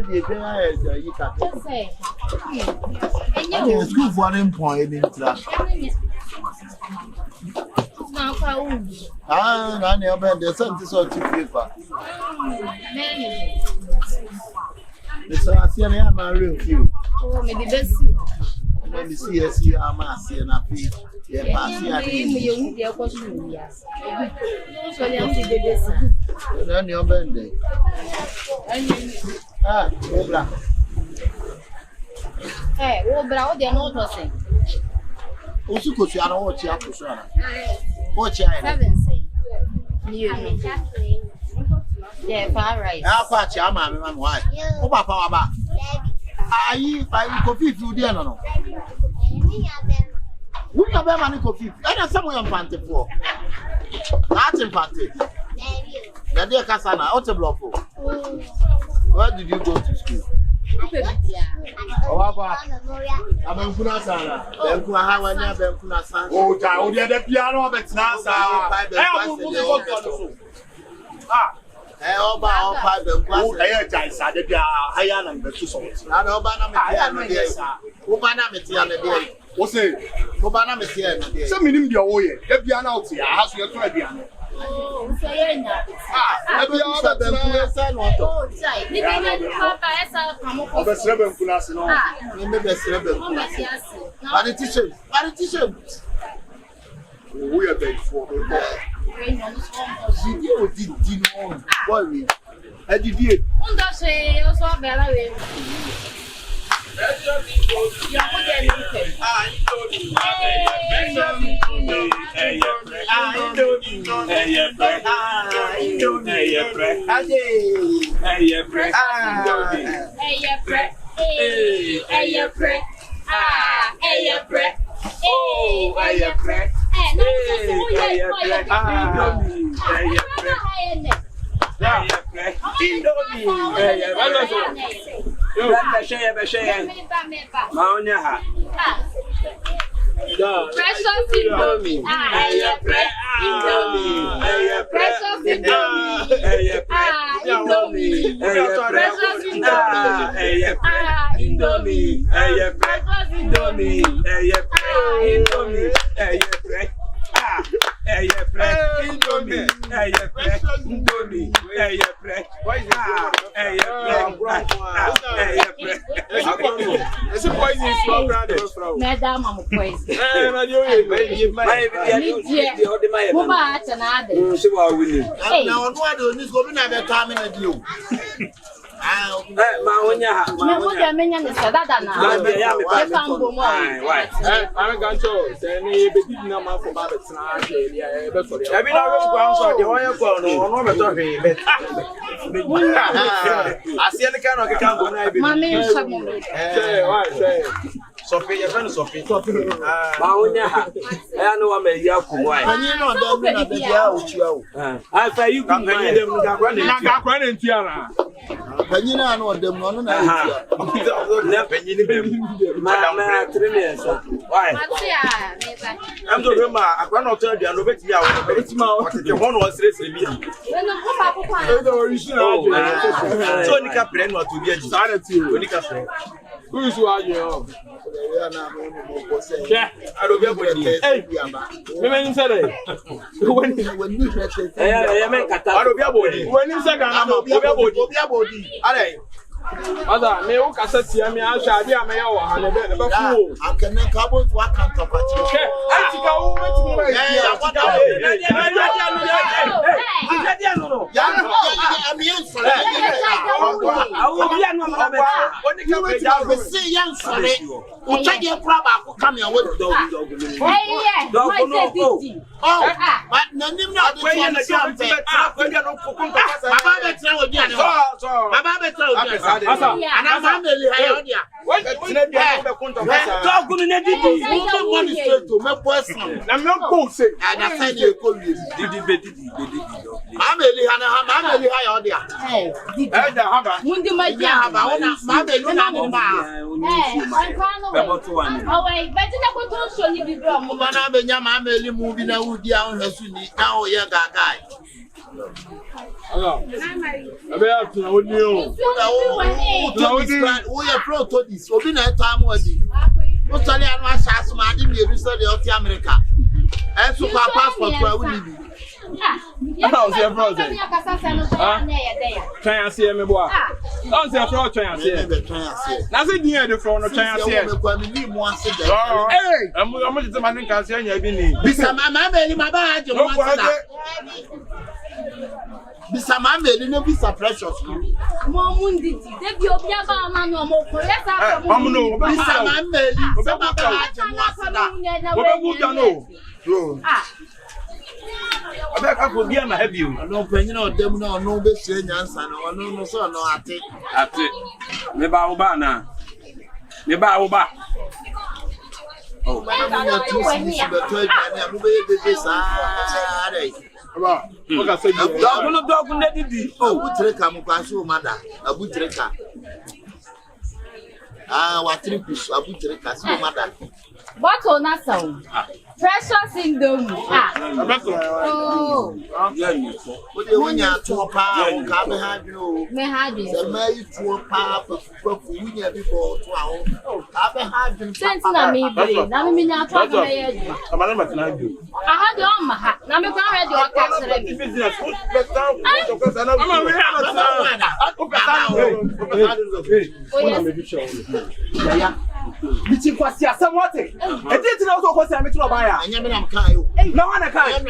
no dey dey you can say. And school for an point in class. I never the sentence or two paper. It's a senior married you. Oh, maybe best. Let me see a see a mass and a fee. Yeah, pass you. Yes. So, young to the best. Then your birthday. Ah, Obra. Hey, Obra, they're not saying. Also, could you know what you have to say? What you have? Yeah, far right. I'll patch your mamma, why? Oh, Papa, I coffee through the no. We have money coffee. I know someone on Panty for. That's in Panty. The dear Cassana, out of block. Where did you go to school? Oh, I'm in Punasana. Oh, child, the piano of it's not. All five of them. I said, I am the two songs. Not Obana, Obana, what's it? Obana, some minimum your way. The piano, I have your piano. Oh, say now. Every other than son. Oh, say, Papa, of a seven Punas, no, maybe a seven. Politician. We are big for the you did worry. I did it. Say, also better. Precious Indomie. Precious Madam, I'm poison. Sophie, your friend Sophie. Maonia, I know I'm a yaku. Why? And you know, I say you can bring them running Tiara. And you know, them on Madame 3 years. Why? I'm the rumor. I cannot tell you, I know it's my one was racing. So, Nika Pren was to get started to Nika Pren. Who's who you? Yeah, I don't get what it. Hey, women said it. When you said, I don't be a body. When you said, I don't be a body. Other may walk as a tia me, I shall be a mayor and a bit of a fool. I can make up with what can't talk about you. I think I will make Try and see me, boy. Don't say fraud, try and see. Nothing near the front of try and see. Hey, I'm going to man can say you been. Bisa mama me my bag. Bisa mama me no bisa precious. Mo mundi ti. De bi obi aba ma no mo ko yesa ko. No, bisa mama me. Sama bag mo asida. Obebu da no. I beg I could be my heavy. No penny no dem no be say nyansa no no so no ate. Me ba oba na. Me ba oba. Oh, man, I'm not too sweet, but I'm moving the side. What I said, dog, let it be. Oh, Butreka, Mukasu, mother, a Butreka. Ah, what tripus, a Butreka, so mother. What on that sound? Precious in them. Oh, what do you want to a power? Come have you. me had The it. May to a power for winning before 12. I've had them Since na me be, na me na twa me head. I'm not going to do. I had the on my hat. Na me kwa ready o catch me. Business, best down. Bichi kwasi asamwate. Eti na so kwasi ametu obaya. Anya me am kan yo. Na wana kan.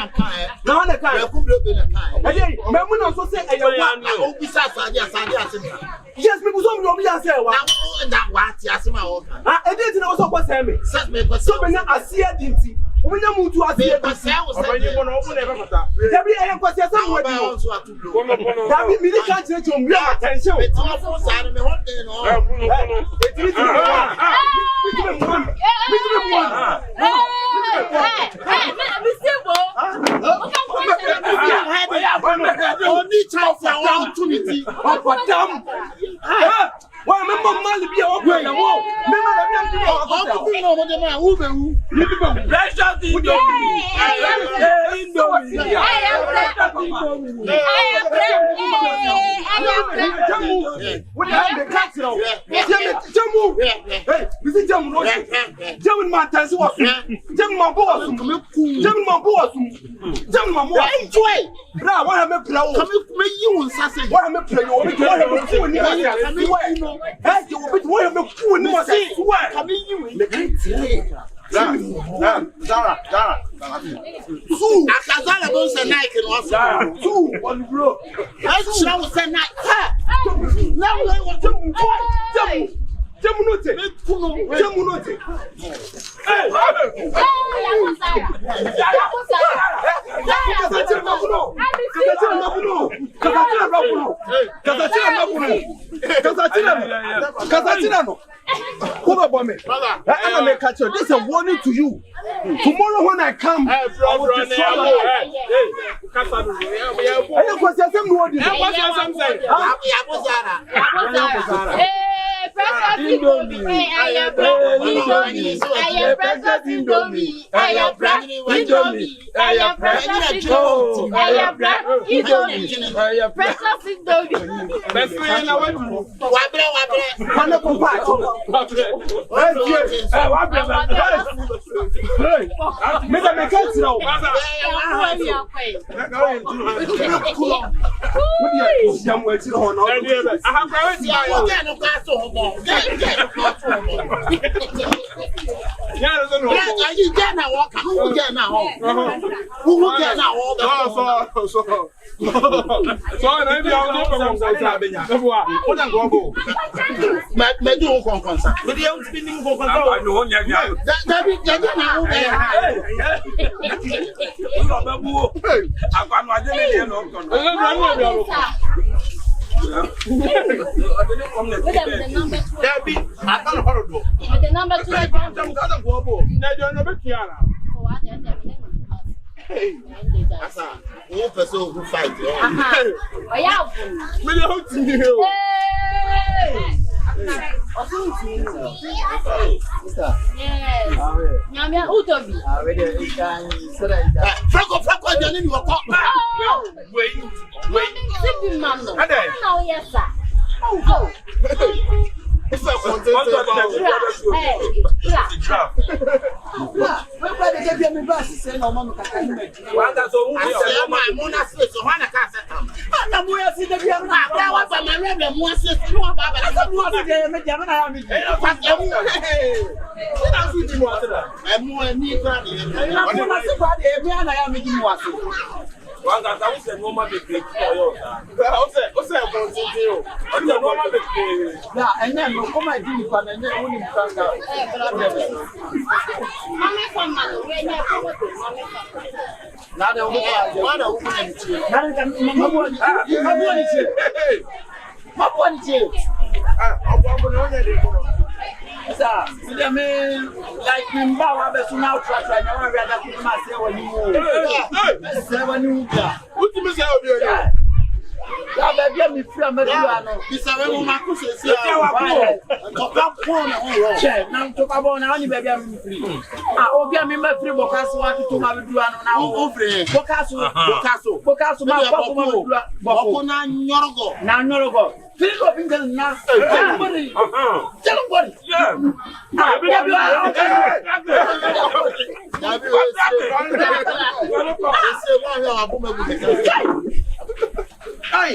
Na wana kan. Ya ku blobe na kan. Eti me mu na so say eyewa. O bisa asade asem. Yes, me buso mi obi ase wa. Na wa ti asem a wo kan. Ah, eti na so kwasi ame. Set me kwasi. So me na asia dinti. Omunya muntu asia kwasi a wo set. Obanyi bono obu na ebakata. Dabi eye kwasi asamwa di. Dabi mi ni kan chere chom bia attention. Me ti mo fo sa me ho den no. Eti ni ti. Only chance and opportunity. Why remember Mali be a way? Akazala don't say Nike no so. On bro. Let's show say Nike. Now we want to Jamunote. Hey. This is a warning to you. Tomorrow when I come, I will destroy your The number 2. Hey, one person who fight. What do you want? Wait. Sipping man. No, yes, sir. Oh. It's a confrontation. Where they get me bus say no mama can make. One that so I say my mona says so one can set up. Na mo ya see the bia na. I want my remember mo says no baba. I mo dey me jam na ya me. Emu ni kra ni. Na mo na se ba dey me na ya me di mo ase. one that I say no man be great for you. O say confrontation. On the normal be. Na enya no come I di fa na enya woni mfanga. Mama from man, we na come to mama. Na de wo ba. Why do we need to? Na de mabo ni che. Mabo ni che. Obo no nya de ko. Sir, we me like me mba wa be so na tra na wa wi ada ku ma se woni mo. Se woni uga. Ultimate say obi o. Ya be bia mi fira me dua no. Bisa we mo ma ku se se. To ka ko na ho. Che, na to ka bo na oni be bia mi firi. Ah, obi a mi ma firi bokaso wa to ma be dua no na ho. Bokaso ma ko ma be dua. Boko na nyorogo. Na nyorogo. Firi ko binga na. Tell body. Yeah. Ah, bia bia. Hey,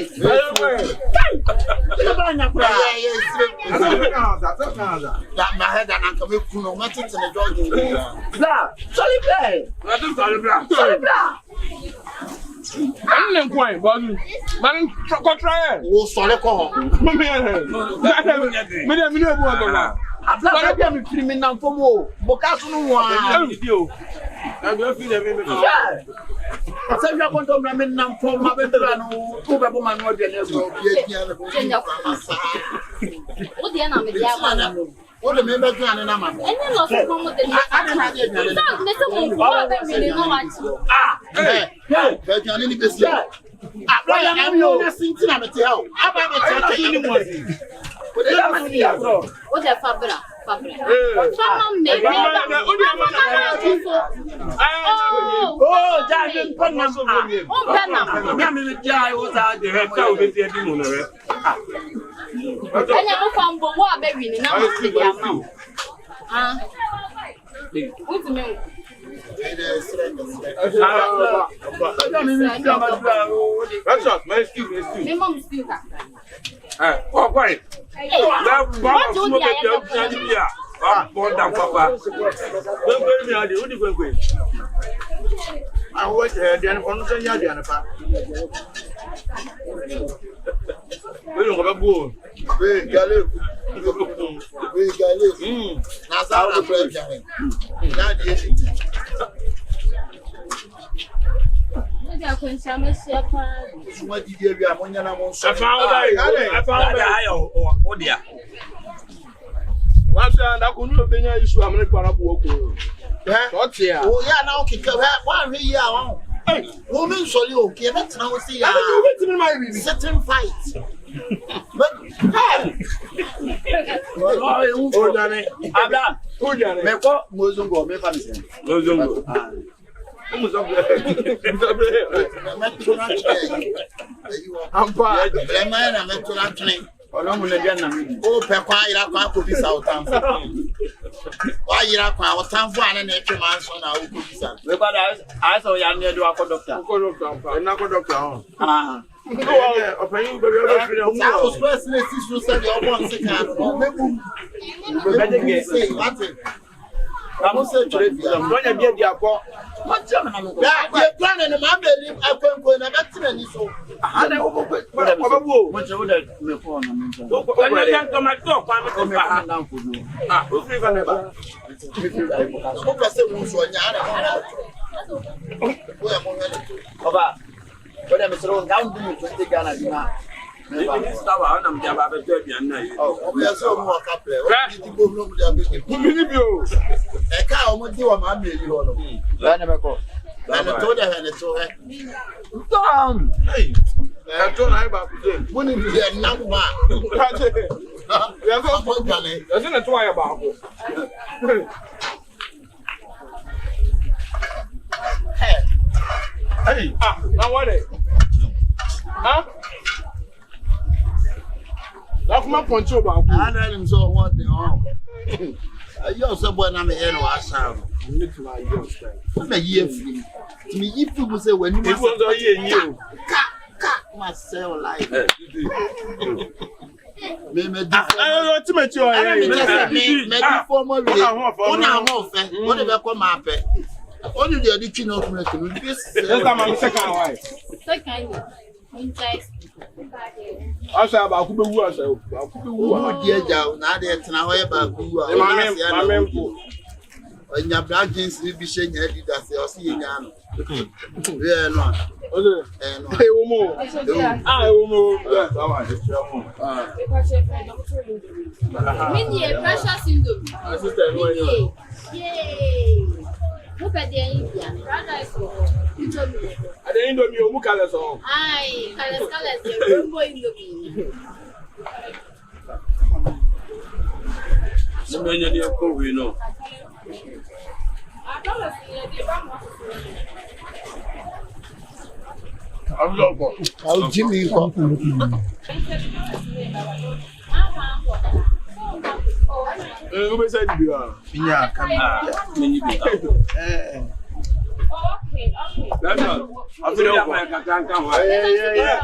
that my head and I come kuno mati to the dog. Bla, sorry play. I do sorry bra. Sorry bla. I'm going boy. Man try. Oh, sorry ko. Me no bo go. Abla bia mi firi mi na fomo. Bokaso no wa. I go feel every. Say you want to me na fomo ma be dra no. Tu be bo ma no de na so. O dia na me dia kwa. What the member can na ma. Any loss of mama de. I dey na dey. Stop, let's go. What be me no watch. Ah, hey, but you need to be. Ah, why am you na sinti na me te how? Aba me te kini mo. O dia fabra. Fama me. Oh, Jaden Panam. O bena. Na me jai o ta de Ka o be ti di mo no re. Anya mo fambo wo abewi ni na mo se dia ma. Ah. What me? Me mom still ka. Oh, quiet. That one smoke it up. Ah, more than papa. Don't go me out the only way. I watch the on so ya the pa. We don't have a boo. We gale. Na sa na pra bia. Na die. Dia ko nsia me sia pa. Suma di dia wi amonya na mo so. I found that oh dear. Once and I couldn't have been issue. I'm going to put up work. What's here? Oh, yeah, now kick her. Why are you? Hey, woman, so you okay? That's now see. I don't my certain fight. But hey, oh, Danny. Abla. who done it? Me ko mozongo me fa me sen. Lozongo. Almost up there. I'm bad. The man I'm to that train. Olomu le dia na mi. Oh, pe kwa ira kwa ko bisa otan. Wa ira kwa otan fu ane na etwe man so na wo ko bisa. We kwa da I saw ya ne do akọ doctor. Go doctor. Na go doctor. Ah. Oh, open be be I was first let's see so the one second. We ga de Say what it. I'm say trade. Don't ya bia dia ko. What jam na no. Yeah, you plan and my baby akwenko na betre ni so. Ana wo ko Obabu. mo che wo da me phone na me. When you can come at talk, I'm Ko me going fa down for you. Ah, who's even never? Ko pese mo so nya na. Wo ya mo ngale to. Oba. Ko da me soro nga undu mi to te Ghana di ma. This tower, I'm going to be a night. Oh, we are so more couple. Di go no mu da be. E ka o mo di wa ma me yi ho no. La na me ko. Na no to da na to he. Down. Hey, I don't know about today. Mo ni di e na mu ma. We are going to gale. There's a toy about. Hey. Hey, now what? Huh? That's my control. I let him so what the you also born I'm here no asam. I'm a year free. Me if people say when you must you myself like me I ultimate you me formal way. On our mouth, what if I come up? Only the addiction of this. my second wife. Second. I say about who be who Who dear Jow, now they're now about who my man. When your branches will be shaking head, that's your seeing. Yeah, no. Hey, woman. I will move. Yes, I want Mini precious syndrome. Yay. Look at the Indian. Rather, I didn't know you look at us all. Aye, colors, the rainbow in the So many of you we know. I'll Jimmy. Who said you are? Yeah, come That's all. I feel like I can't come. Yeah.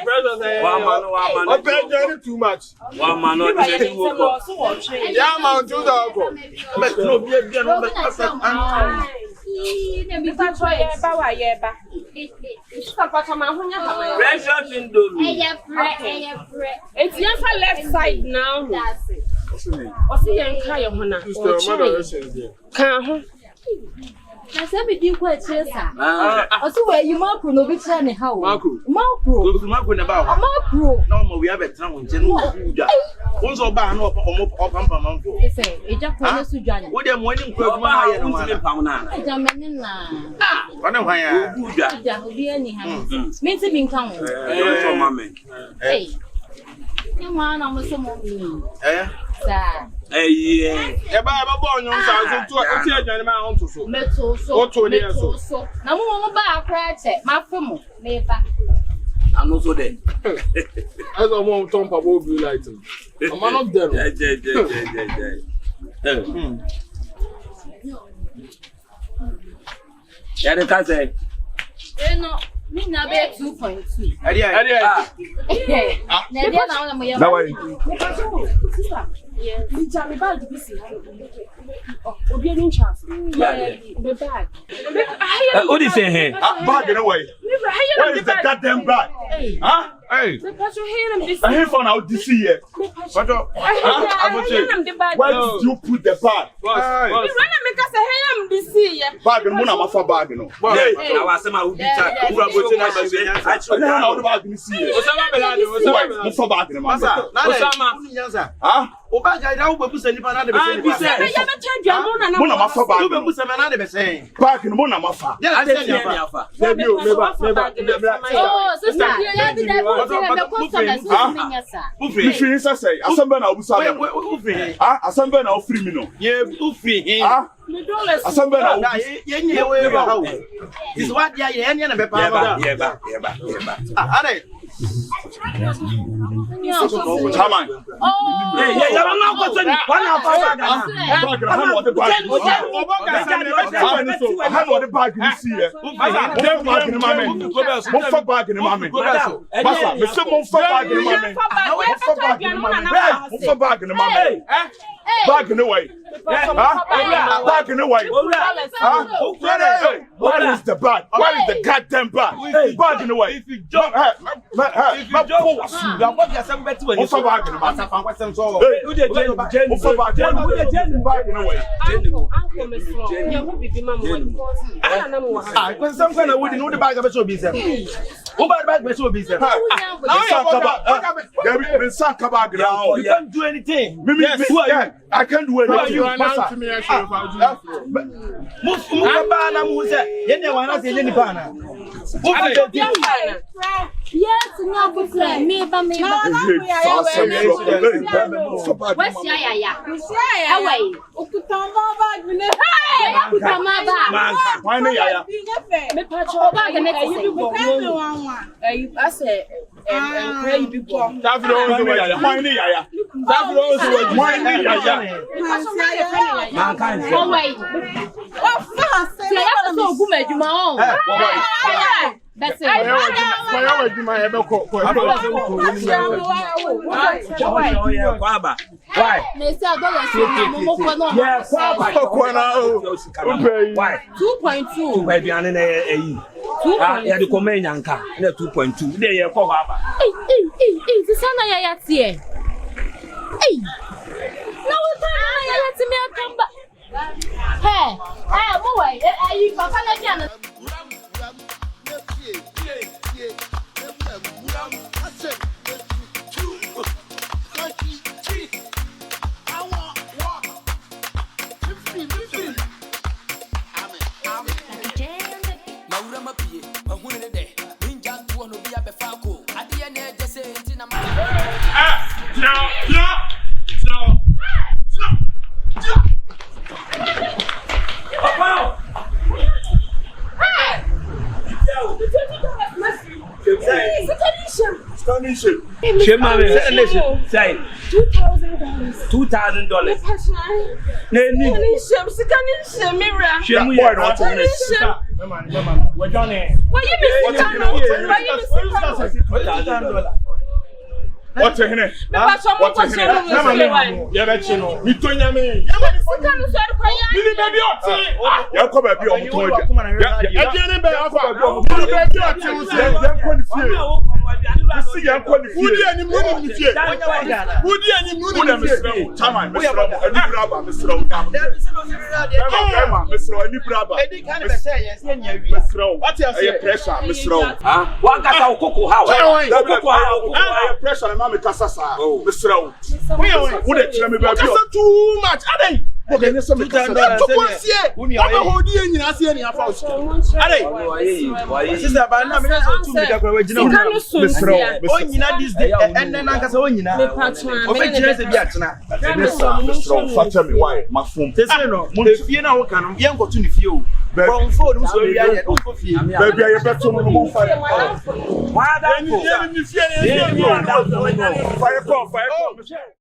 Brothers, one man. I paid too much. One man not Yeah, man, do that. But no, be precious indomie. It's your left side now. What's the entire one? Can't. I said, we do quite chase. Also, where you mark no be turning how? Macro. No, we have a town. Once or ban up or pampa. It's a just promise to join. What am winning for my pound? What am I? Means to be come. Hey, you man, I'm so moving. Sir. Hey, yeah. About born on South to so. Metal so. Now, one back, my firm, maybe. I'm not so dead. I don't want to talk about blue lighting. I'm one of them. Yeah, the cat say. No, me na be 2.2. Yes. Me bag this is. Obi any chance. The bag. What do you say here? bag in a way. Where is the goddamn bag? Huh? Hey. The pastor hear him this. I hear from out this year. What up? Where did you put the bag? When I make us hear him this year. Bag and Mona Mafa bag, you know. I was saying I would be chat. Who are going to I don't know the bag this year. What's the bag in the massa? Huh? Obaga ida wo bebu sani pa na de be sani. Ya be change amona na. Mona Mafa bag. Wo bebu sani na de be sani. Bag and Mona Mafa. Ya sani afa. Oh, sister, you be there for the customers who mean sir. Who free say assemble na obusa. Who free? Ah, assemble na free me no. Ye who free? Ah, assemble na ye nye we ba ha. This what ya ye nye na be pa. Yeah ba. Ah, are. Chairman. Oh. Yeah, I'm not going to one of our bag this year. Bag in my man. Move bag in my man. Massa, me say move bag in my man. Move bag in my man. Move bag in my man. Bag in the way. Bag in the way. What is the bag? What is the goddamn bag? Bag in the way. If you jump, you can't do anything. I can't do anything. You Yes, no good friend. Me, but me. What's ya? Away. That's it. Why? They say $2.2. Baby, I'm in a 2.2. Yeah, the comment anchor. 2.2. There you go. Hey, the son of Yatsie. Hey, no time I let me come back. Hey, boy, are you Papa? Say $2,000. What's a minute? What's a minute? Too much. Okay, let's some $2,000. Fire call.